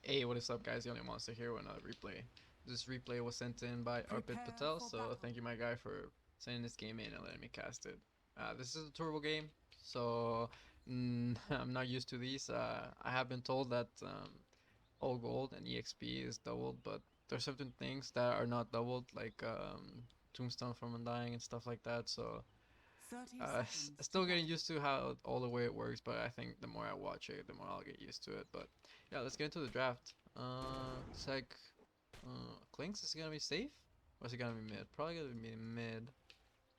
Hey, what is up, guys? The only monster here with another replay. This replay was sent in by Arpit Patel, so thank you, my guy, for sending this game in and letting me cast it. This is a turbo game, so I'm not used to these. I have been told that all gold and EXP is doubled, but there's certain things that are not doubled, like Tombstone from Undying and stuff like that. So 30 seconds to still getting battle. used to how all the way it works, but I think the more I watch it, the more I'll get used to it. But yeah, let's get into the draft. It's like Clinks is gonna be safe, or is it gonna be mid? Probably gonna be mid.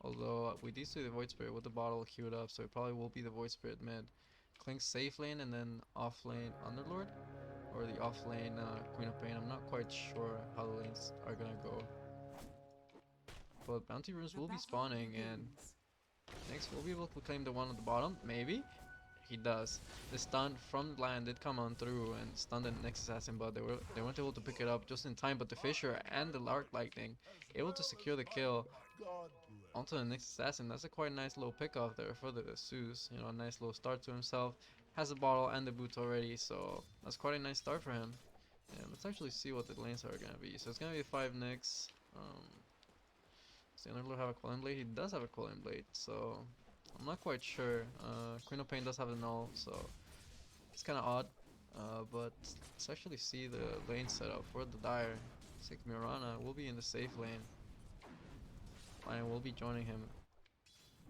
Although we do see the Void Spirit with the bottle queued up, so it probably will be the Void Spirit mid. Clinks safe lane and then off lane Underlord, or the off lane Queen of Pain. I'm not quite sure how the lanes are gonna go, but bounty runes The will be battle spawning and begins. next, we'll be able to claim the one at the bottom, maybe? He does. The stun from land did come on through and stunned the next assassin, but they weren't able to pick it up just in time. But the Fisher and the Lark Lightning able to secure the kill onto the next assassin. That's a quite nice little pick off there for the Zeus. You know, a nice little start to himself. Has the bottle and the boots already, so that's quite a nice start for him. And let's actually see what the lanes are gonna be. So it's gonna be 5 Nyx. Does the Underlord have a Quelling Blade? He does have a Quelling Blade, so I'm not quite sure. Queen of Pain does have a null, so it's kind of odd. But let's actually see the lane setup for the Dire. Looks like Mirana will be in the safe lane. Lion will be joining him.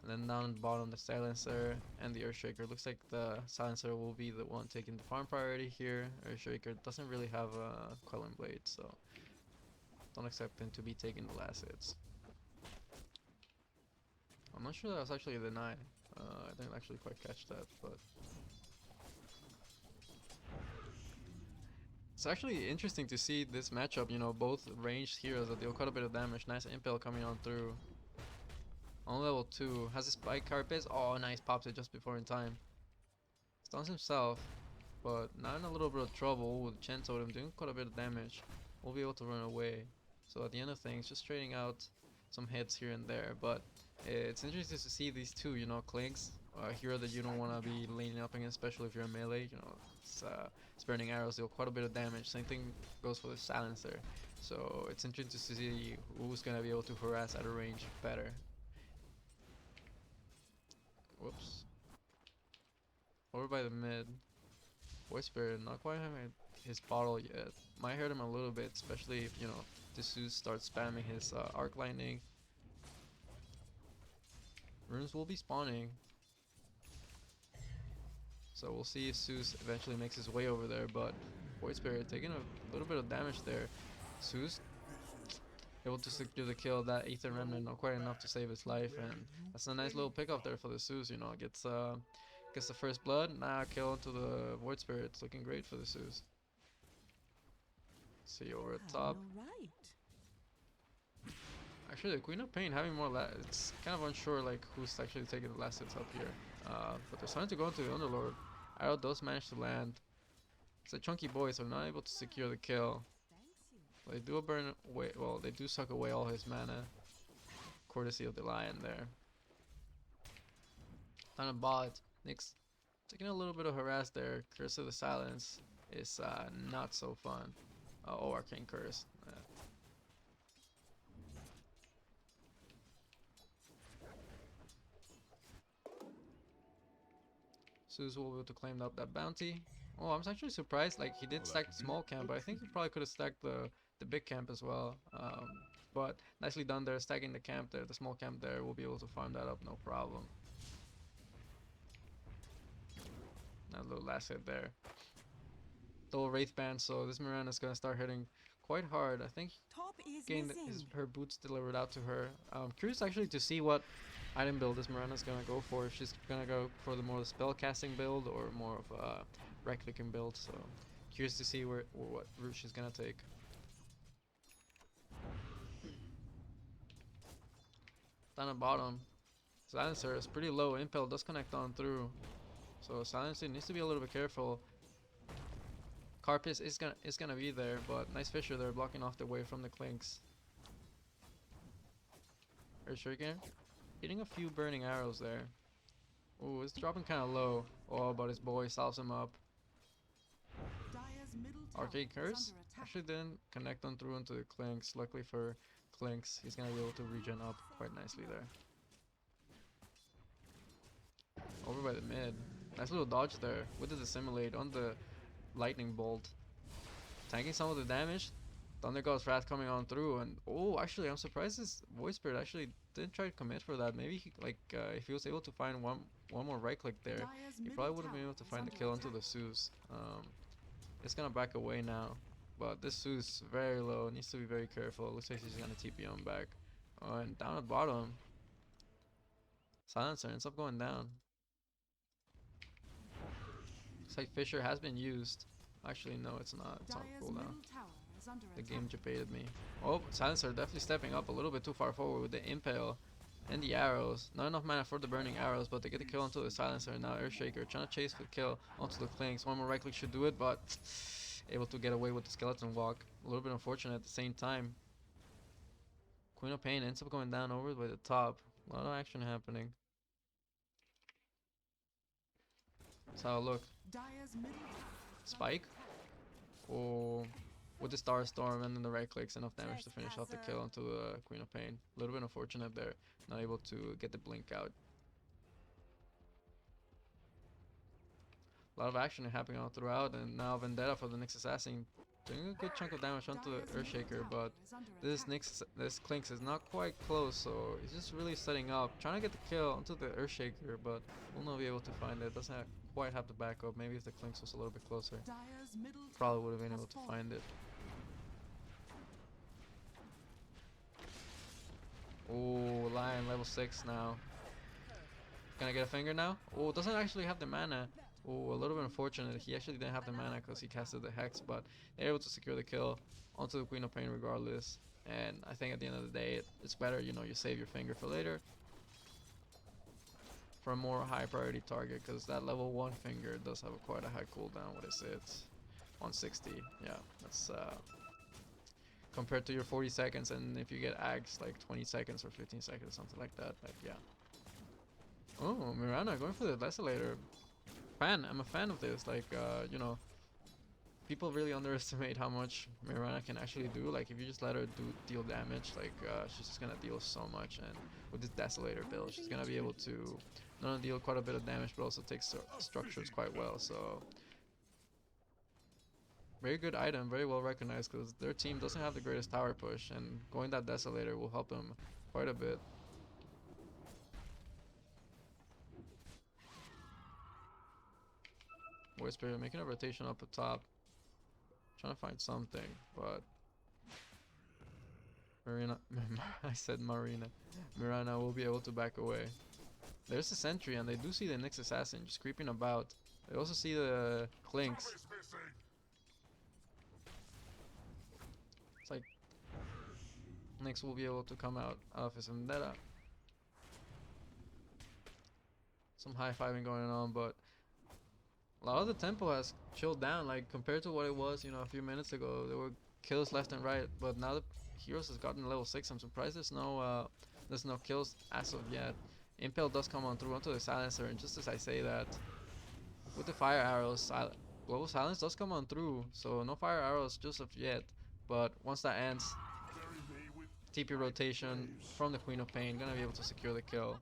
And then down at the bottom, the Silencer and the Earthshaker. Looks like the Silencer will be the one taking the farm priority here. Earthshaker doesn't really have a Quelling Blade, so don't expect him to be taking the last hits. I'm not sure that was actually a deny. I didn't actually quite catch that, but it's actually interesting to see this matchup. You know, both ranged heroes that deal quite a bit of damage. Nice impel coming on through. On level 2, has a spike carpet. Oh, nice, pops it just before in time. Stuns himself, but now in a little bit of trouble with Chen Totem doing quite a bit of damage. We'll be able to run away. So at the end of things, just trading out some hits here and there. But it's interesting to see these two, you know, Clinks, a hero that you don't want to be leaning up against, especially if you're a melee. You know, it's burning arrows deal quite a bit of damage. Same thing goes for the Silencer. So it's interesting to see who's going to be able to harass at a range better. Whoops. Over by the mid. Void Spirit not quite having his bottle yet. Might hurt him a little bit, especially if, you know, Zeus starts spamming his Arc Lightning. Runes will be spawning. So we'll see if Zeus eventually makes his way over there, but Void Spirit taking a little bit of damage there. Zeus able to secure the kill. That Aether Remnant not quite enough to save his life, and that's a nice little pickup there for the Zeus, you know, gets the first blood, now kill into the Void Spirit. It's looking great for the Zeus. See over at Having top. a right. Actually, the Queen of Pain having more it's kind of unsure like who's actually taking the last hits up here. But they're starting to go into the Underlord. Arrow does manage to land. It's a chunky boy, so not able to secure the kill. Thanks you. They do burn away, well, they do suck away all his mana. Courtesy of the Lion there. On a bot, Nyx taking a little bit of harass there. Curse of the Silence is not so fun. Oh, Arcane Curse. Zeus will be able to claim up that bounty. Oh, I'm actually surprised. Like, he did stack the small camp, but I think he probably could have stacked the big camp as well. But nicely done there, stacking the camp there, the small camp there. We'll be able to farm that up, no problem. That little last hit there. Double Wraith Band, so this Miranda is gonna start hitting quite hard. I think Top is getting missing. her boots delivered out to her. Curious actually to see what item build this Miranda's gonna go for. If she's gonna go for the more spell casting build or more of a right clicking build. So curious to see what route she's gonna take. Down at bottom, Silencer is pretty low. Impel does connect on through, so Silencer needs to be a little bit careful. Carpus is gonna be there, but nice Fisher there blocking off the way from the Clinks. Earthshaker hitting a few burning arrows there. Ooh, it's dropping kind of low. Oh, but his boy salves him up. Dire's middle Arcade Curse actually didn't connect on through into the Clinks. Luckily for Clinks, he's gonna be able to regen up quite nicely there. Over by the mid. Nice little dodge there with the Dissimulate on the Lightning Bolt. Tanking some of the damage. Thunder God's Wrath coming on through, and oh, actually, I'm surprised this Void Spirit actually didn't try to commit for that. Maybe he, like, if he was able to find one more right click there, he probably would have been able to find the kill onto the Zeus. It's gonna back away now, but this Zeus is very low. Needs to be very careful. Looks like he's gonna TP on back. And down at bottom, Silencer ends up going down. Looks like Fisher has been used. Actually, no, it's not. It's on cooldown. The game debated me. Oh, Silencer definitely stepping up a little bit too far forward with the Impale and the arrows. Not enough mana for the burning arrows, but they get the kill onto the Silencer. Now Earthshaker trying to chase the kill onto the Clinks. One more right click should do it, but able to get away with the Skeleton Walk. A little bit unfortunate at the same time. Queen of Pain ends up going down over by the top. A lot of action happening. Let's have a look. Spike. Oh, with the Star Storm and then the right clicks, enough damage to finish off the kill onto the Queen of Pain. A little bit unfortunate there, not able to get the blink out. A lot of action happening all throughout, and now Vendetta for the next assassin doing a good chunk of damage onto the Earthshaker, but this Clinks is not quite close, so he's just really setting up, trying to get the kill onto the Earthshaker, but will not be able to find it. Doesn't quite have the backup. Maybe if the Clinks was a little bit closer, probably would have been able to find it. Oh, Lion level 6 now. Can I get a finger now? Oh, doesn't actually have the mana. Oh, a little bit unfortunate. He actually didn't have the mana because he casted the Hex, but they're able to secure the kill onto the Queen of Pain regardless. And I think at the end of the day, it's better, you know, you save your finger for later. For a more high priority target, because that level 1 finger does have quite a high cooldown. What is it? 160. Yeah, that's compared to your 40 seconds, and if you get ags like 20 seconds or 15 seconds, something like that. Like, yeah. Oh, Mirana going for the Desolator. I'm a fan of this. Like, you know, people really underestimate how much Mirana can actually do. Like, if you just let her deal damage, like, she's just gonna deal so much. And with this Desolator build, she's gonna be able to not only deal quite a bit of damage, but also take structures quite well. So, very good item, very well recognized, because their team doesn't have the greatest tower push, and going that Desolator will help them quite a bit. Void Spirit making a rotation up at top. Trying to find something, but Marina, I said Marina. Mirana will be able to back away. There's a sentry, and they do see the next assassin just creeping about. They also see the Clinks. It's like Nyx will be able to come out of his Vendetta. Some high-fiving going on, but a lot of the tempo has chilled down, like compared to what it was, you know, a few minutes ago. There were kills left and right, but now the Heroes has gotten level 6. I'm surprised there's no kills as of yet. Impale does come on through onto the Silencer, and just as I say that, with the fire arrows, Global Silence does come on through, so no fire arrows just of yet. But once that ends, TP rotation from the Queen of Pain, gonna be able to secure the kill.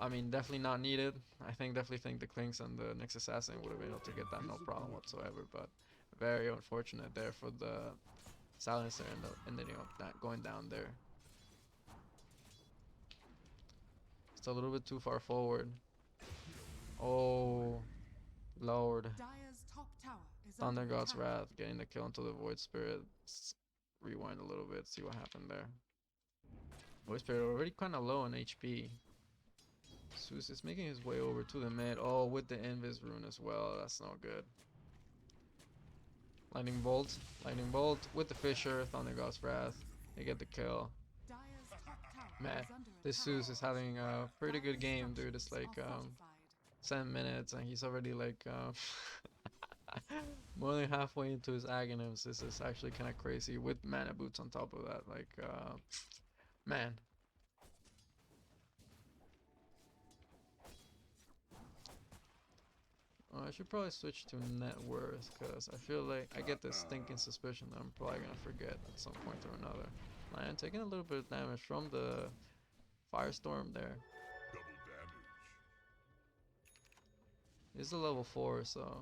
I mean, definitely not needed. Definitely think the Clinks and the next assassin would have been able to get that no problem whatsoever, but very unfortunate there for the Silencer and ending up going down there. It's a little bit too far forward. Oh, Lord. Thunder God's Wrath getting the kill into the Void Spirit. Let's rewind a little bit, see what happened there. Void Spirit already kind of low on HP. Zeus is making his way over to the mid. Oh, with the Invis rune as well. That's not good. Lightning Bolt with the Fisher. Thunder God's Wrath. They get the kill. Man, this Zeus is having a pretty good game, dude. It's like 7 minutes and he's already like more than halfway into his Aghanim's. This is actually kind of crazy with mana boots on top of that. Like, man. I should probably switch to net worth because I feel like I get this stinking suspicion that I'm probably gonna forget at some point or another. Lion taking a little bit of damage from the firestorm there. He's a level 4, so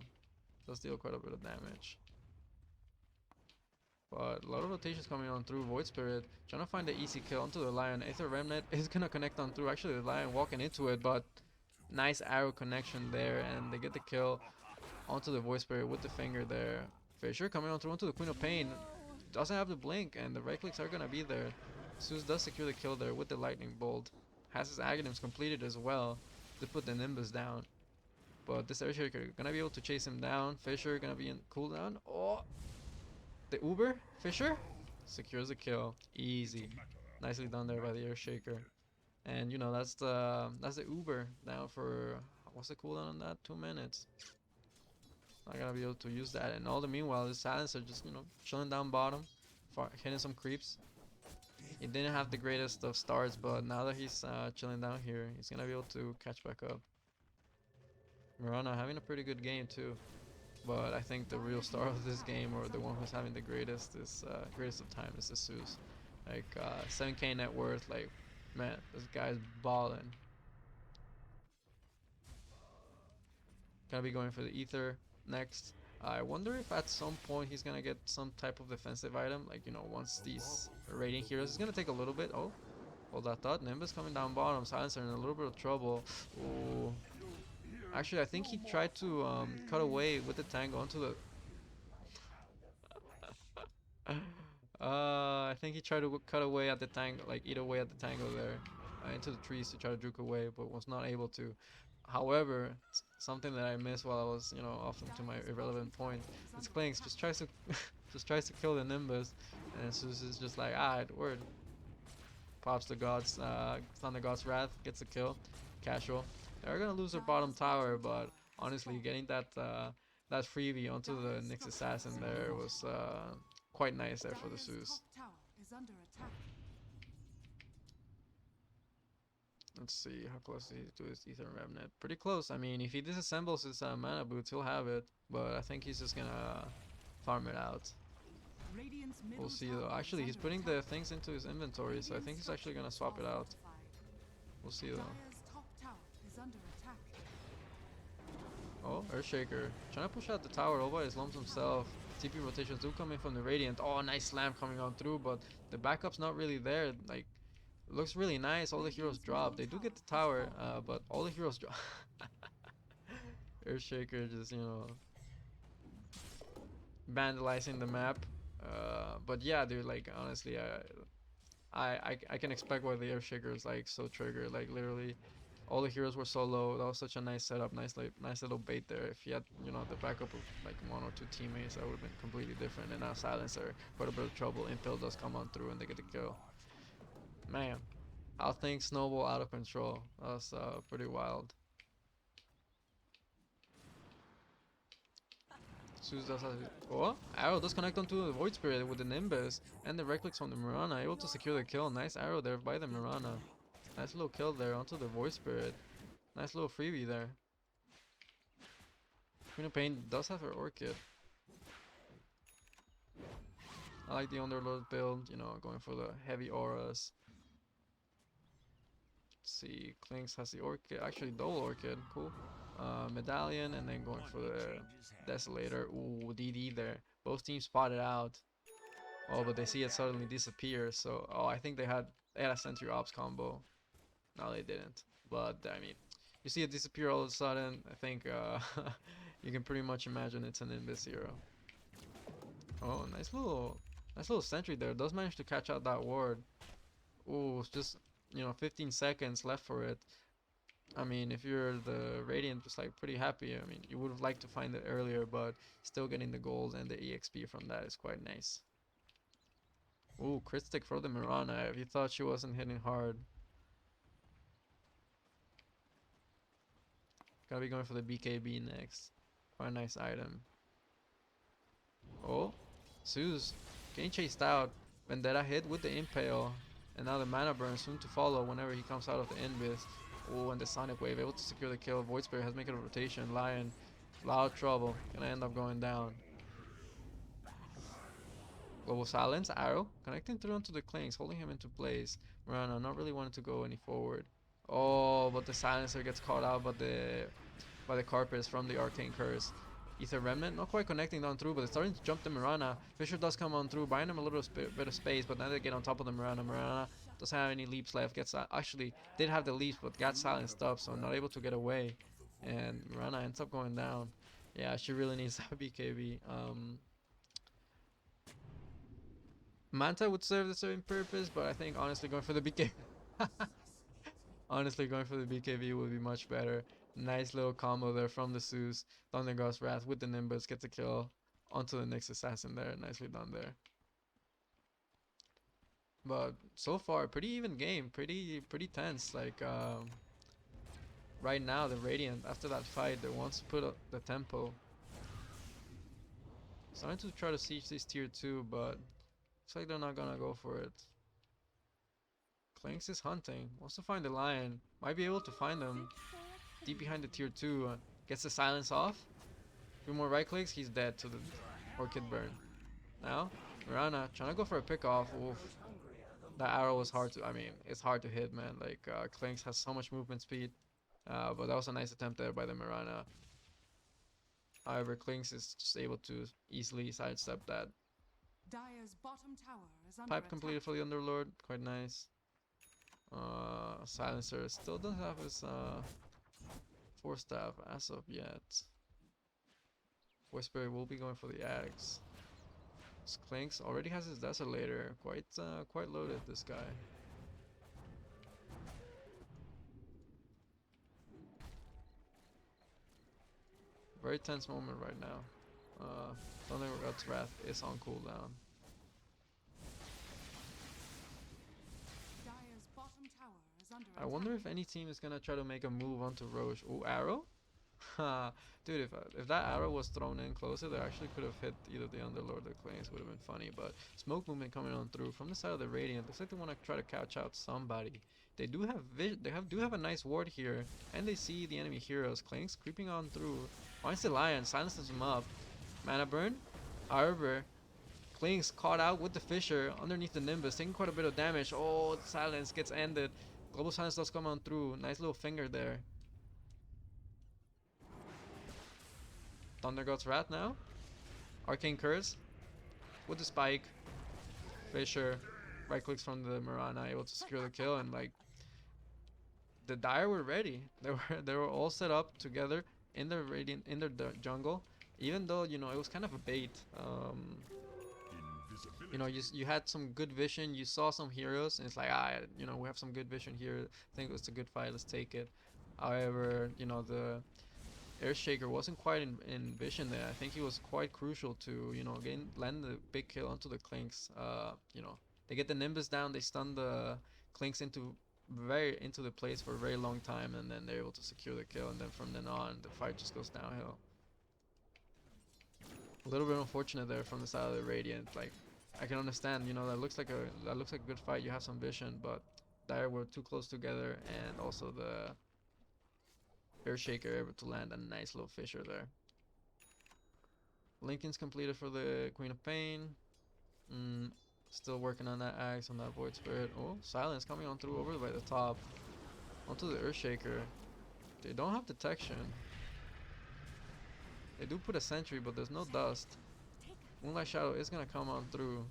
does deal quite a bit of damage. But a lot of rotations coming on through. Void Spirit trying to find the easy kill onto the Lion. Aether Remnant is gonna connect on through. Actually, the Lion walking into it, but nice arrow connection there, and they get the kill onto the Void Spirit with the finger there. Fisher coming on through onto the Queen of Pain. Doesn't have the blink, and the right clicks are gonna be there. Zeus does secure the kill there with the Lightning Bolt. Has his Aghanims completed as well to put the Nimbus down. But this Earthshaker gonna be able to chase him down. Fisher gonna be in cooldown. Oh! The Uber, Fisher, secures the kill. Easy. Nicely done there by the Earthshaker. And you know, that's the Uber down for, what's the cooldown on that? 2 minutes. Not gonna be able to use that. And all the meanwhile, the Silencer just, you know, chilling down bottom, hitting some creeps. He didn't have the greatest of starts, but now that he's chilling down here, he's gonna be able to catch back up. Mirana having a pretty good game too. But I think the real star of this game, or the one who's having the greatest of time, is the Zeus. Like 7k net worth. Like, man, this guy's balling. Gonna be going for the Ether next. I wonder if at some point he's gonna get some type of defensive item. Like, you know, once these Radiant Heroes, it's gonna take a little bit. Oh, hold that thought. Nimbus coming down bottom. Silencer in a little bit of trouble. Ooh. Actually, I think he tried to cut away with the tango onto the... I think he tried to cut away at the tango, like eat away at the tango there, into the trees to try to juke away, but was not able to. However, something that I missed while I was, you know, off into my irrelevant point, is Clinks just tries to tries to kill the Nimbus, and Zeus is just like, ah, word. Pops the gods, Thunder God's Wrath, gets a kill, casual. They're gonna lose their bottom tower, but honestly, getting that that freebie onto the Nyx Assassin there was quite nice there for the Zeus. Let's see how close is he to his Ether Remnant. Pretty close. I mean, if he disassembles his mana boots, he'll have it. But I think he's just gonna farm it out. We'll see though. Actually, he's putting the things into his inventory, so I think he's actually gonna swap it out. We'll see though. Oh, Earthshaker. Trying to push out the tower all by his lumps himself. TP rotations do come in from the Radiant. Oh, nice slam coming on through, but the backup's not really there. Like, it looks really nice. All the heroes drop. They do get the tower, but all the heroes drop. Earthshaker just, you know, vandalizing the map. But yeah, dude, like, honestly, I can expect why the Earthshaker is, like, so triggered. Like, literally, all the heroes were so low. That was such a nice setup, nice little bait there. If he had, you know, the backup of like 1 or 2 teammates, that would have been completely different. And now Silencer, quite a bit of trouble. Impale does come on through, and they get the kill. Man, how things snowball out of control. That was pretty wild. Zeus does have it. Oh, arrow does connect onto the Void Spirit with the Nimbus and the right clicks from the Mirana, able to secure the kill. Nice arrow there by the Mirana. Nice little kill there onto the Void Spirit. Nice little freebie there. Queen of Pain does have her Orchid. I like the Underlord build, you know, going for the heavy auras. Let's see, Clinks has the Orchid, actually double Orchid, cool. Medallion, and then going for the Desolator. Ooh, DD there. Both teams spotted out. Oh, but they see it suddenly disappear, so, oh, I think they had a Sentry Ops combo. No, they didn't. But, I mean, you see it disappear all of a sudden, I think you can pretty much imagine it's an Nimbus hero. Oh, nice little sentry there. Does manage to catch out that ward. Ooh, it's just, you know, 15 seconds left for it. I mean, if you're the Radiant, just like pretty happy. I mean, you would have liked to find it earlier, but still getting the gold and the EXP from that is quite nice. Ooh, crit stick for the Mirana. If you thought she wasn't hitting hard. Gotta be going for the BKB next. Quite a nice item. Oh, Zeus getting chased out. Vendetta hit with the Impale. And now the Mana Burn soon to follow whenever he comes out of the Invis. Oh, and the Sonic Wave able to secure the kill. Void Spirit has made a rotation. Lion A lot of trouble. Gonna end up going down. Global silence, arrow, connecting through onto the clinks, holding him into place. Mirana not really wanting to go any forward. Oh, but the silencer gets caught out by the carpets from the arcane curse. Ether Remnant not quite connecting down through, but it's starting to jump the Mirana. Fisher does come on through, buying him a little bit of space, but now they get on top of the Mirana. Mirana doesn't have any leaps left. Gets actually did have the leaps, but got silenced up, so not able to get away. And Mirana ends up going down. Yeah, she really needs that BKB. Manta would serve the same purpose, but I think honestly going for the BKB honestly going for the BKB would be much better. Nice little combo there from the Zeus. Thunder God's Wrath with the Nimbus gets a kill onto the next assassin there. Nicely done there. But so far, pretty even game. Pretty tense. Like right now, the Radiant after that fight, they wants to put up the tempo. Starting to try to siege this tier 2, but looks like they're not gonna go for it. Clanks is hunting. Wants to find the lion. Might be able to find him deep behind the tier 2. Gets the silence off. A few more right clicks. He's dead to the Orchid Burn. Now, Mirana trying to go for a pick off. Oof. That arrow was hard to. I mean, it's hard to hit, man. Like, Clanks has so much movement speed. But that was a nice attempt there by the Mirana. However, Clinks is just able to easily sidestep that. Dire's bottom tower is under Pipe attack. completed for the Underlord. Quite nice. Silencer still doesn't have his 4-staff as of yet. Whisper will be going for the axe. Clinks already has his Desolator. Quite loaded, this guy. Very tense moment right now. Thunder God's Wrath is on cooldown. Dire's bottom tower is under I wonder if any team is gonna try to make a move onto Roche. Ooh, arrow? Dude, if that arrow was thrown in closer, they actually could have hit either the Underlord or the Claims. Would have been funny, but smoke movement coming on through from the side of the Radiant. Looks like they want to try to couch out somebody. They do have a nice ward here, and they see the enemy heroes. Clanks creeping on through. Finds the Lion, silences him up. Mana burn. However, Clinks caught out with the Fisher underneath the Nimbus, taking quite a bit of damage. Oh, the silence gets ended. Global silence does come on through. Nice little finger there. Thunder God's Wrath now. Arcane Curse with the spike. Fisher right clicks from the Mirana, able to secure the kill, and like the Dire were ready. They were all set up together in their Radiant in their jungle. Even though, you know, it was kind of a bait. You know, you had some good vision. You saw some heroes, and it's like, you know, we have some good vision here. I think it's a good fight. Let's take it. However, you know, the Earthshaker wasn't quite in vision there. I think he was quite crucial to, you know, land the big kill onto the Clinks. You know, they get the Nimbus down. They stun the Clinks into the place for a very long time, and then they're able to secure the kill. And then from then on, the fight just goes downhill. A little bit unfortunate there from the side of the Radiant. Like, I can understand, you know, that looks like a good fight. You have some vision, but Dire were too close together, and also the Earthshaker able to land a nice little Fisher there. Lincoln's completed for the Queen of Pain. Still working on that axe, on that Void Spirit. Oh, silence coming on through over by the top. Onto the Earthshaker. They don't have detection. They do put a sentry, but there's no dust. Moonlight Shadow is gonna come on through.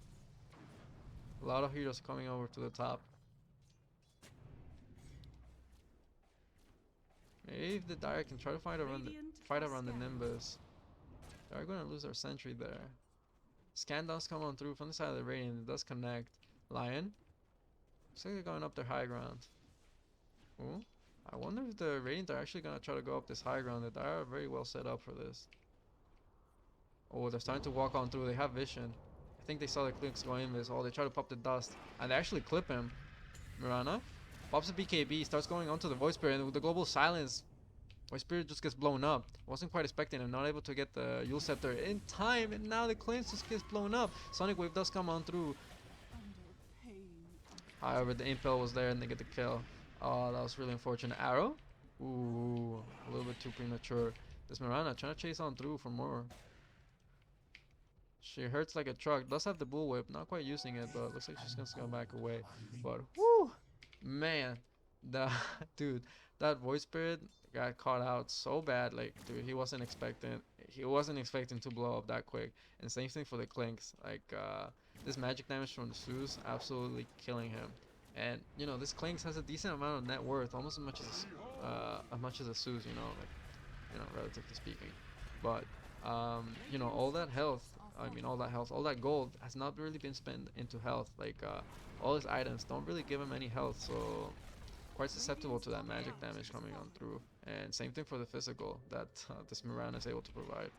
A lot of heroes coming over to the top. Maybe if the Dire can try to fight around the Nimbus. They're gonna lose their sentry there. Scan does come on through from the side of the Radiant. It does connect. Lion. Looks like they're going up their high ground. Ooh. I wonder if the Radiant are actually gonna try to go up this high ground. The Dire are very well set up for this. Oh, they're starting to walk on through. They have vision. I think they saw the Clinks go in this. Oh, they try to pop the dust. And they actually clip him. Mirana pops a BKB, starts going onto the Void Spirit, and with the global silence, Void Spirit just gets blown up. Wasn't quite expecting him, not able to get the Yule Scepter in time, and now the Clinks just gets blown up. Sonic Wave does come on through. However, the Impel was there and they get the kill. Oh, that was really unfortunate. Arrow? Ooh, a little bit too premature. This Mirana trying to chase on through for more. She hurts like a truck. Does have the bull whip, not quite using it, but looks like she's gonna go back away. But whoo, man, the dude, that voice spirit got caught out so bad. Like, dude, he wasn't expecting to blow up that quick. And same thing for the clinks. Like, this magic damage from the Zeus absolutely killing him. And you know, this clinks has a decent amount of net worth, almost as much as a Zeus. You know, like, you know, relatively speaking. But you know, all that health, all that gold has not really been spent into health. Like, all his items don't really give him any health, so quite susceptible to that magic damage coming on through. And same thing for the physical that this Mirana is able to provide.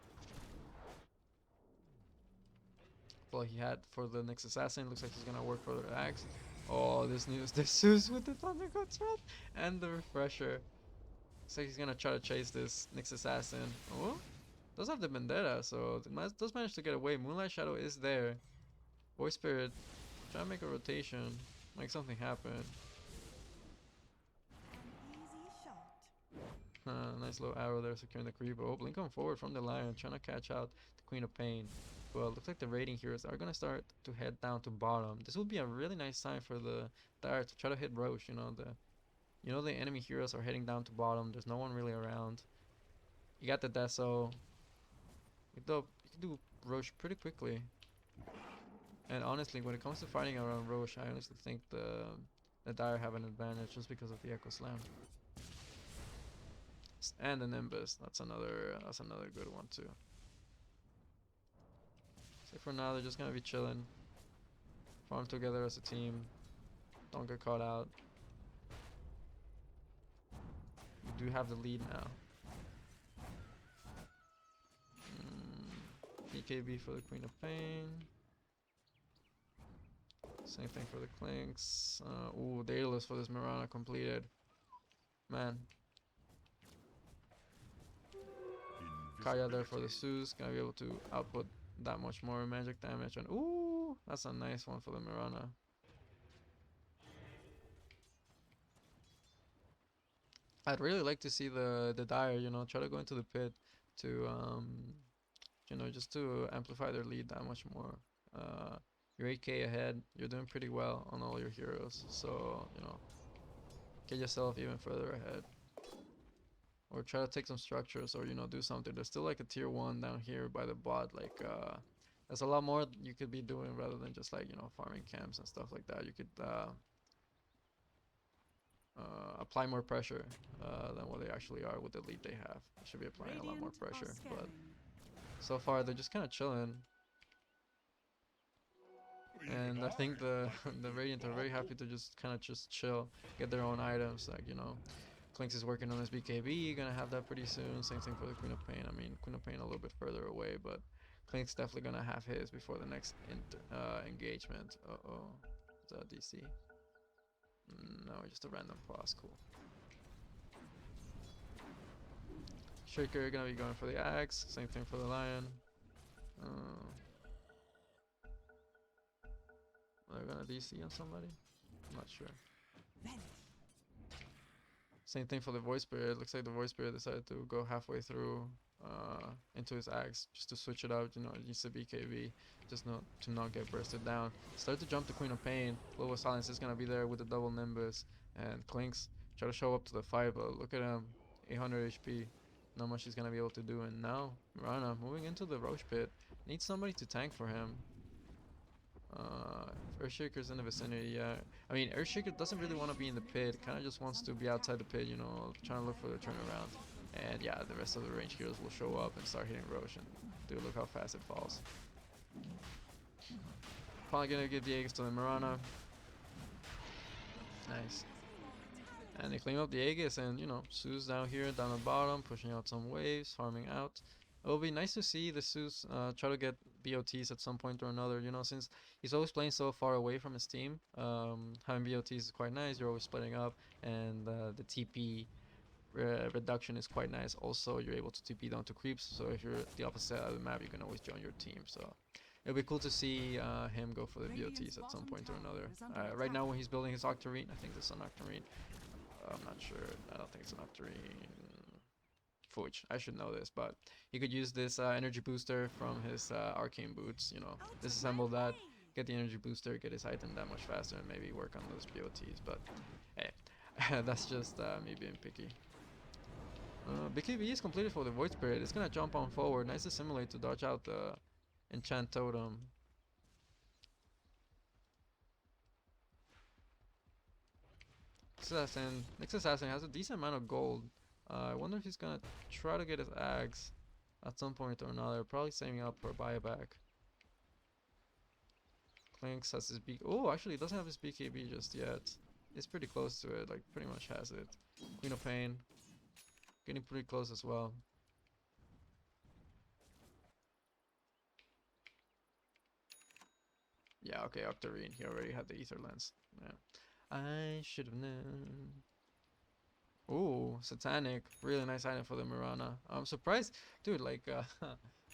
Well, he had for the next assassin. Looks like he's gonna work for the axe. Oh, this Zeus with the Thunder God Threat and the refresher. Looks like he's gonna try to chase this next assassin. Oh, does have the vendetta, so does manage to get away. Moonlight Shadow is there. Voice Spirit, try to make a rotation, make something happen. Nice little arrow there securing the creeper. Oh, blink on forward from the lion, trying to catch out the Queen of Pain. Well, looks like the raiding heroes are gonna start to head down to bottom. This would be a really nice time for the Dire to try to hit Roche. You know the enemy heroes are heading down to bottom. There's no one really around. You got the Deso. You can do Roche pretty quickly. And honestly, when it comes to fighting around Roche, I honestly think the Dire have an advantage just because of the Echo Slam. And the Nimbus, that's another good one too. So for now, they're just gonna be chilling, farm together as a team, don't get caught out. We do have the lead now. BKB for the Queen of Pain. Same thing for the Clinks. Ooh, Daedalus for this Mirana completed. Man. Kaya there for the Zeus, gonna be able to output that much more magic damage. And ooh, that's a nice one for the Mirana. I'd really like to see the Dire, you know, try to go into the pit to you know, just to amplify their lead that much more. You're 8k ahead, you're doing pretty well on all your heroes, so you know, get yourself even further ahead. Or try to take some structures, or you know, do something. There's still like a tier 1 down here by the bot. Like, there's a lot more you could be doing rather than just like, you know, farming camps and stuff like that. You could apply more pressure than what they actually are with the lead they have. They should be applying a lot more pressure, but so far they're just kind of chilling. And I think the Radiant are very happy to just kind of just chill, get their own items. Like, you know, Clinks is working on his BKB, gonna have that pretty soon. Same thing for the Queen of Pain. I mean, Queen of Pain a little bit further away, but Clinks definitely gonna have his before the next engagement. Uh-oh. Is that DC? No, just a random pause. Cool. Shaker gonna be going for the axe. Same thing for the lion. They're gonna DC on somebody? I'm not sure. Same thing for the Voice Spirit. Looks like the Voice Spirit decided to go halfway through into his axe just to switch it out. You know, it needs a BKB just to not get bursted down. Start to jump the Queen of Pain. Global Silence is gonna be there with the double Nimbus, and Clinks try to show up to the fight, but look at him, 800 HP. Not much he's gonna be able to do. And now Mirana moving into the Roche pit. Needs somebody to tank for him. Earthshaker's in the vicinity, yeah. I mean, Earthshaker doesn't really want to be in the pit, kind of just wants to be outside the pit, you know, trying to look for the turnaround. And yeah, the rest of the range heroes will show up and start hitting Roche, and dude, look how fast it falls. Probably gonna give the Aegis to the Mirana. Nice. And they clean up the Aegis, and you know, Zeus down here, down the bottom, pushing out some waves, farming out. It will be nice to see the Zeus try to get BOTs at some point or another, you know, since he's always playing so far away from his team. Having BOTs is quite nice, you're always splitting up, and the TP reduction is quite nice. Also, you're able to TP down to creeps, so if you're the opposite side of the map, you can always join your team. So it'll be cool to see him go for the BOTs at some point or another. Right now when he's building his Octarine, I think this is an Octarine. I'm not sure, I don't think it's an Octarine. Fudge, I should know this, but he could use this energy booster from his arcane boots, you know, disassemble that, get the energy booster, get his item that much faster, and maybe work on those BOTs, but hey, that's just me being picky. BKB is completed for the Void Spirit. It's gonna jump on forward. Nice to simulate to dodge out the Enchant Totem. Next Assassin has a decent amount of gold. I wonder if he's gonna try to get his axe at some point or another. Probably saving up for buyback. Clinks has his B. Oh, actually, he doesn't have his BKB just yet. He's pretty close to it. Like, pretty much has it. Queen of Pain. Getting pretty close as well. Yeah, okay, Octarine. He already had the Ether Lens. Yeah. I should have known. Ooh, Satanic. Really nice item for the Mirana. I'm surprised. Dude, like,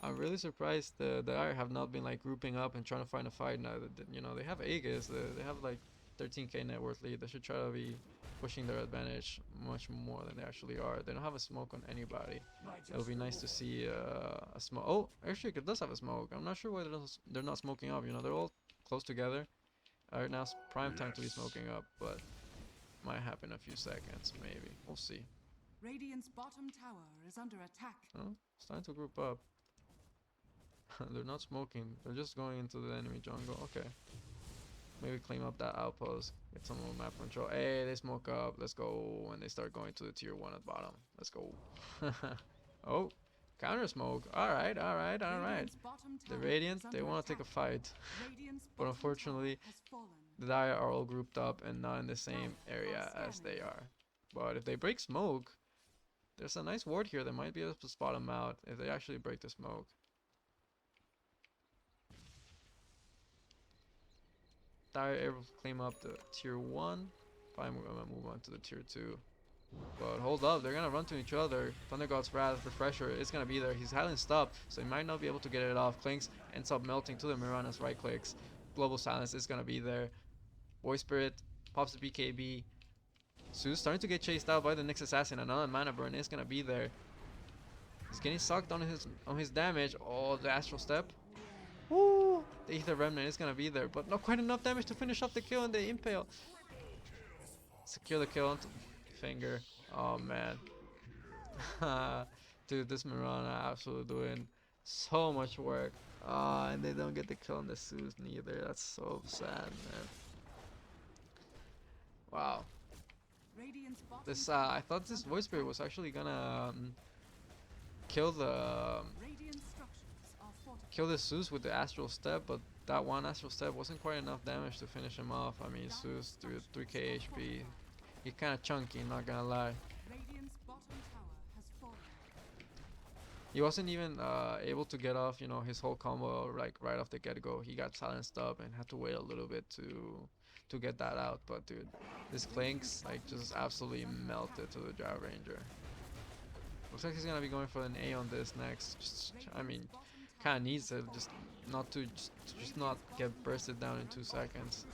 I'm really surprised the Dire have not been, like, grouping up and trying to find a fight now. That, you know, they have Aegis. They have, like, 13k net worth lead. They should try to be pushing their advantage much more than they actually are. They don't have a smoke on anybody. It'll be nice to see a smoke. Oh, actually, it does have a smoke. I'm not sure why they're not smoking up. You know, they're all close together. Alright, now it's prime time to be smoking up, but might happen in a few seconds, maybe. We'll see. Radiant's bottom tower is under attack. Oh, it's time to group up. They're not smoking. They're just going into the enemy jungle. Okay. Maybe claim up that outpost. Get some more map control. Hey, they smoke up. Let's go. And they start going to the tier 1 at bottom. Let's go. Oh, counter smoke. Alright, alright, alright. The Radiant, they want to take a fight. But unfortunately, the Dire are all grouped up and not in the same area as they are. But if they break smoke, there's a nice ward here that might be able to spot them out if they actually break the smoke. Dire able to claim up the tier 1. Probably gonna move on to the tier 2. But hold up, they're gonna run to each other. Thunder God's Wrath, Refresher is gonna be there. He's highly stopped, so he might not be able to get it off. Clinks ends up melting to the Mirana's right clicks. Global Silence is gonna be there. Void Spirit pops the BKB. Zeus starting to get chased out by the next assassin. Another mana burn is gonna be there. He's getting sucked on his damage. Oh, the Astral Step. Woo! The Ether Remnant is gonna be there, but not quite enough damage to finish off the kill, and they impale. Secure the kill onto finger. Oh man. Dude, this Mirana absolutely doing so much work. And they don't get the kill on the Zeus neither. That's so sad, man. Wow. This I thought this Void Spirit was actually gonna kill the Zeus with the Astral Step, but that one Astral Step wasn't quite enough damage to finish him off. I mean, Zeus 3k HP. He's kind of chunky, not gonna lie. He wasn't even able to get off, you know, his whole combo like right off the get-go. He got silenced up and had to wait a little bit to get that out. But dude, this Clinks like just absolutely melted to the Drow Ranger. Looks like he's gonna be going for an A on this next. Just, I mean, kind of needs it, just not get bursted down in 2 seconds.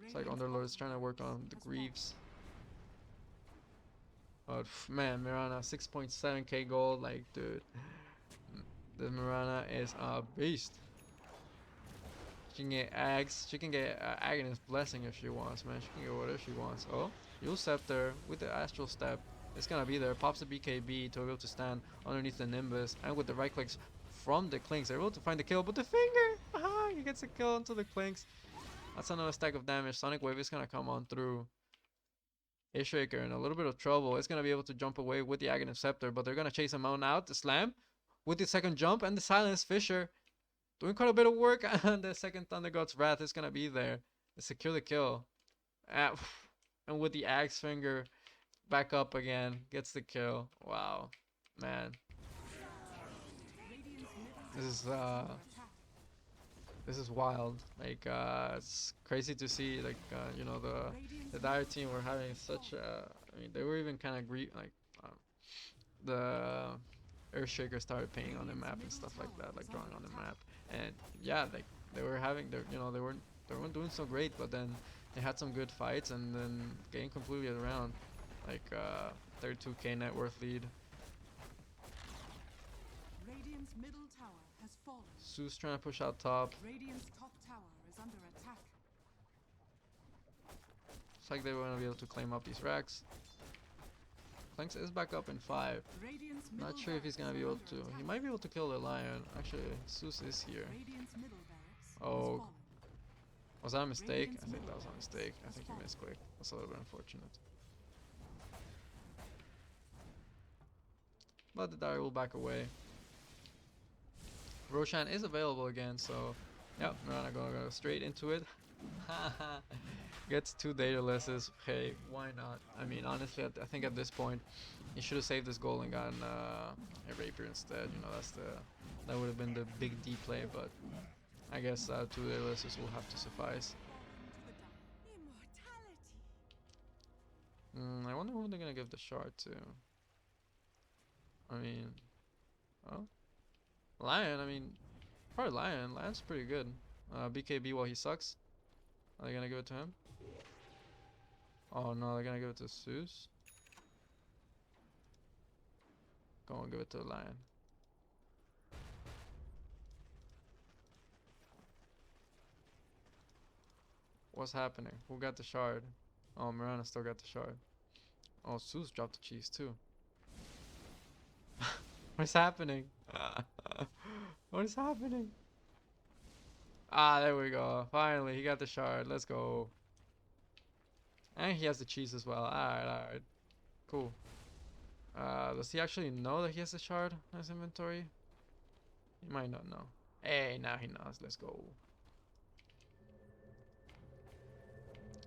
It's like Underlord is trying to work on the Greaves. But man, Mirana 6.7k gold, like dude, the Mirana is a beast. She can get Ags, she can get Aghanim Blessing if she wants, man. She can get whatever she wants. Oh, Yule Scepter with the Astral Step. It's gonna be there. Pops the BKB to be able to stand underneath the Nimbus, and with the right clicks from the Clinks, they're able to find the kill. But the finger, he gets a kill onto the Clinks. That's another stack of damage. Sonic Wave is gonna come on through. Shaker in a little bit of trouble. It's gonna be able to jump away with the Aghanim Scepter, but they're gonna chase him out. The slam with the second jump and the silence. Fisher doing quite a bit of work, and the second Thunder God's Wrath is gonna be there to secure the kill. And with the axe finger back up again, gets the kill. Wow, man, this is wild. Like it's crazy to see. Like you know, the Dire team were having such. I mean, they were even kind of like the Earthshaker started painting on the map and stuff like that, like drawing on the map. And yeah, like they were having their, you know, they weren't doing so great, but then they had some good fights and then game completely around. Like 32k net worth lead. Radiant's middle tower has fallen. Zeus trying to push out top. Radiant's top tower is under attack. Looks like they want to be able to claim up these racks. Clanks is back up in 5. Radiant's Not middle sure if he's gonna be able barracks to. is under He attack. might be able to kill the lion. Actually, Zeus is here. Radiant's middle barracks has Oh, fallen. was that a mistake? Radiant's I think that middle was a barracks mistake. I has think he fallen. missed quick. That's a little bit unfortunate. But the Dire will back away. Roshan is available again, so yep, Mirana gonna go straight into it. Gets 2 datalesses. Hey, why not? I mean, honestly, I think at this point, he should have saved this goal and gotten a Rapier instead. You know, that would have been the big D play, but I guess 2 datalesses will have to suffice. I wonder who they're gonna give the shard to. I mean, well, Lion. I mean, probably Lion. Lion's pretty good. BKB while he sucks. Are they gonna give it to him? Oh no, they're gonna give it to Zeus. Go on, give it to the Lion. What's happening? Who got the shard? Oh, Mirana still got the shard. Oh, Zeus dropped the cheese too. What's happening? What is happening? Ah, there we go. Finally, he got the shard. Let's go. And he has the cheese as well. Alright, alright. Cool. Does he actually know that he has the shard in his inventory? He might not know. Hey, now he knows. Let's go.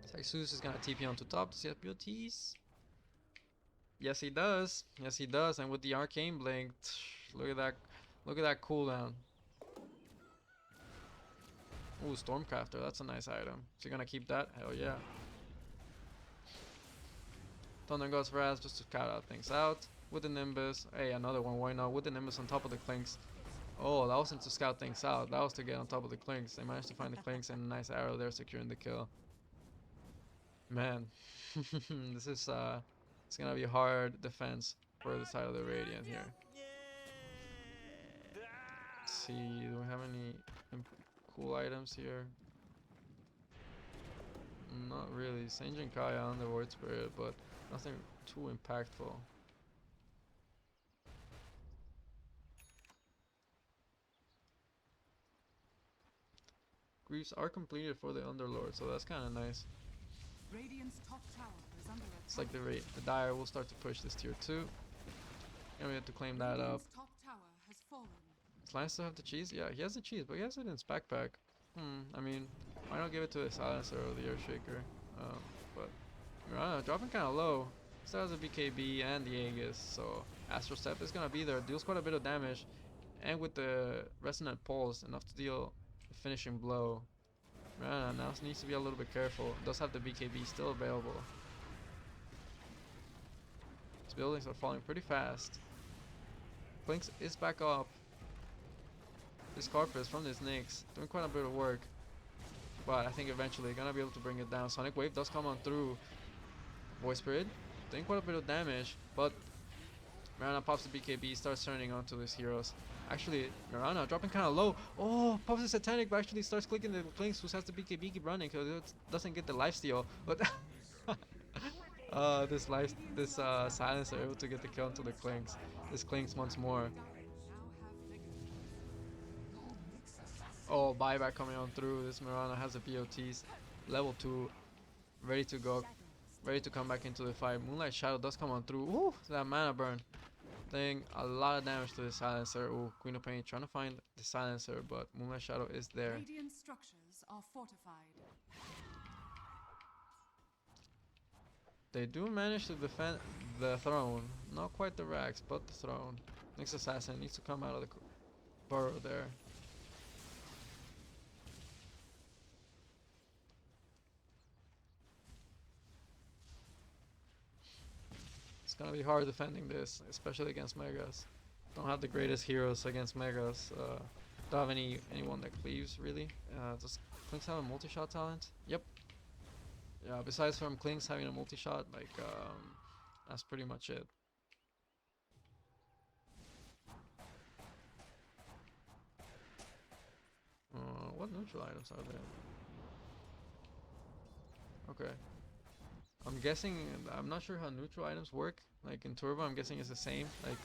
It's like Zeus is gonna TP onto top. Does he have abilities? Yes, he does. Yes, he does. And with the arcane blink, look at that. Look at that cooldown. Ooh, Stormcrafter. That's a nice item. Is he gonna keep that? Hell yeah. Thunder goes for us just to cut out things out. With the Nimbus. Hey, another one. Why not? With the Nimbus on top of the Clinks. Oh, that wasn't to scout things out. That was to get on top of the Clinks. They managed to find the Clinks and a nice arrow there securing the kill. Man. This is it's gonna be hard defense for the side of the Radiant here. Let's see, do we have any cool items here? Not really. Sage and Kaya on the Void Spirit, but nothing too impactful. Griefs are completed for the Underlord, so that's kind of nice. Radiant's top tower is under attack. It's like the Dire will start to push this tier 2. And we have to claim that up. Radiant's top tower has fallen. Does Lion still have the cheese? Yeah, he has the cheese, but he has it in his backpack. I mean, why not give it to the Silencer or the Earthshaker? But Mirana dropping kind of low. Still has a BKB and the Aegis, so Astral Step is gonna be there. Deals quite a bit of damage, and with the Resonant Pulse, enough to deal a finishing blow. Mirana now needs to be a little bit careful. Does have the BKB still available. His buildings are falling pretty fast. Blinks is back up. This Corpus from this Nyx doing quite a bit of work, but I think eventually gonna be able to bring it down. Sonic Wave does come on through. Void Spirit doing quite a bit of damage, but Mirana pops the BKB, starts turning onto these heroes. Actually, Mirana dropping kind of low. Oh, pops the Satanic, but actually starts clicking the Clinks, who has the BKB keep running because it doesn't get the lifesteal. But this Silencer able to get the kill onto the Clinks. This Clinks once more. Oh, buyback coming on through. This Mirana has the BOTs. Level 2. Ready to go. Ready to come back into the fight. Moonlight Shadow does come on through. Ooh, that mana burn. Doing a lot of damage to the Silencer. Ooh, Queen of Pain trying to find the Silencer, but Moonlight Shadow is there. Radiant structures are fortified. They do manage to defend the throne. Not quite the racks, but the throne. Next assassin needs to come out of the burrow there. It's gonna be hard defending this, especially against Megas. Don't have the greatest heroes against Megas. Don't have anyone that cleaves really. Does Clinks have a multi-shot talent? Yep. yeah, besides from Klinks having a multi-shot, like, that's pretty much it. What neutral items are there? Okay. I'm guessing, I'm not sure how neutral items work. Like in Turbo, I'm guessing it's the same. Like,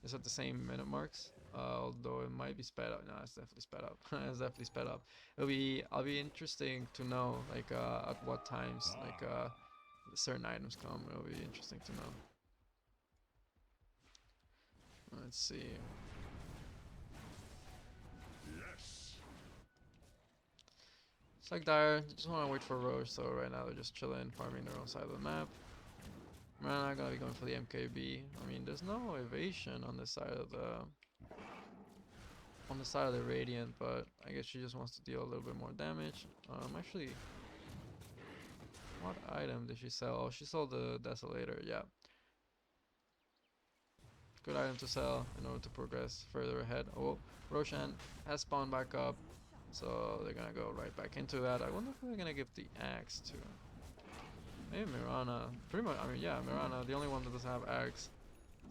it's at the same minute marks. Although it might be sped up. No, it's definitely sped up. It's definitely sped up. I'll be interesting to know, like, at what times, like, certain items come. It'll be interesting to know. Let's see. It's like Dire, just want to wait for Roche, so right now they're just chilling, farming their own side of the map. We're not gonna be going for the MKB. I mean, there's no evasion on this side of the Radiant, but I guess she just wants to deal a little bit more damage. Actually, what item did she sell? Oh, she sold the Desolator, yeah. Good item to sell in order to progress further ahead. Oh, Roshan has spawned back up, so they're gonna go right back into that. I wonder if they're gonna give the axe to maybe Mirana. Pretty much, I mean, yeah, Mirana, the only one that doesn't have axe.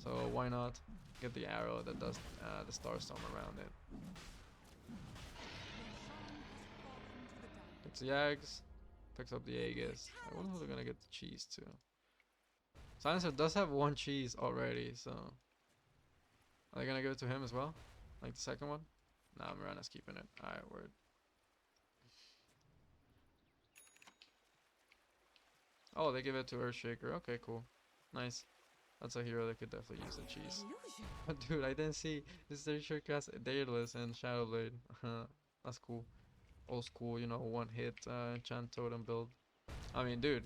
So why not get the arrow that does the Starstorm around it? Gets the Ags, picks up the Aegis. I wonder who they're gonna get the cheese to. Silencer does have one cheese already, so are they gonna give it to him as well? Like the second one? Nah, Mirana's keeping it. Alright, word. Oh, they give it to Earthshaker. Okay, cool. Nice. That's a hero that could definitely use the cheese. Dude, I didn't see this DOTA2CASTIT Daedalus and Shadowblade. That's cool. Old school, you know, one hit enchant totem build. I mean, dude,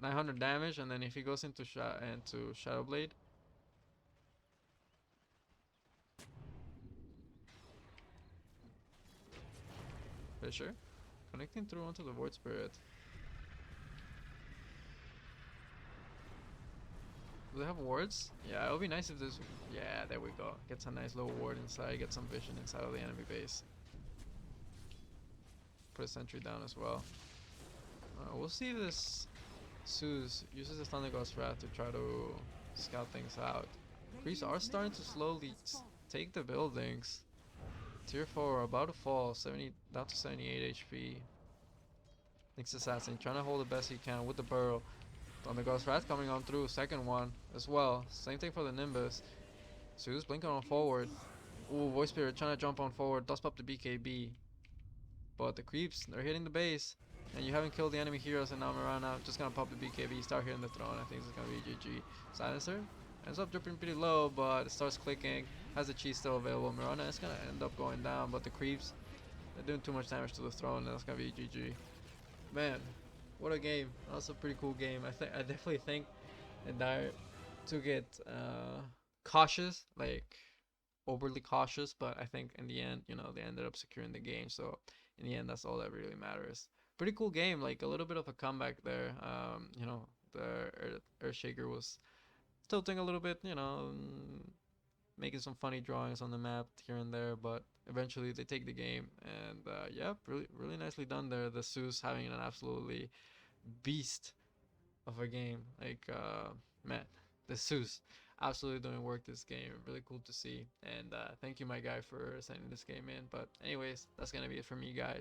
900 damage, and then if he goes into Shadowblade, Fisher connecting through onto the Void Spirit. Do they have wards? Yeah, it would be nice if this. Yeah, there we go. Gets a nice little ward inside. Get some vision inside of the enemy base. Put a sentry down as well. We'll see if this Zeus uses his Thunder God's Wrath to try to scout things out. Creeps are starting to slowly take the buildings. Tier 4 about to fall, 70 down to 78 HP. Nyx Assassin trying to hold the best he can with the burrow. Thunder God's Wrath coming on through, second one as well. Same thing for the Nimbus. Zeus blinking on forward. Ooh, Voice Spirit trying to jump on forward, dust up the BKB. But the creeps, they're hitting the base. And you haven't killed the enemy heroes, and now Mirana just gonna pop the BKB, start hitting the throne. I think it's gonna be GG. Silencer ends up dropping pretty low, but it starts clicking. Has the cheese still available. Mirana is gonna end up going down, but the creeps, they're doing too much damage to the throne, and that's gonna be GG. Man, what a game. That was a pretty cool game. I definitely think Dire took it cautious, like overly cautious, but I think in the end, you know, they ended up securing the game. So in the end, that's all that really matters. Pretty cool game, like a little bit of a comeback there. You know, the Earthshaker was tilting a little bit, you know, making some funny drawings on the map here and there, but eventually they take the game, and yeah, really nicely done there. The Zeus having an absolutely beast of a game. Like, man, the Zeus absolutely doing work this game. Really cool to see, and thank you, my guy, for sending this game in. But anyways, that's gonna be it for me, guys.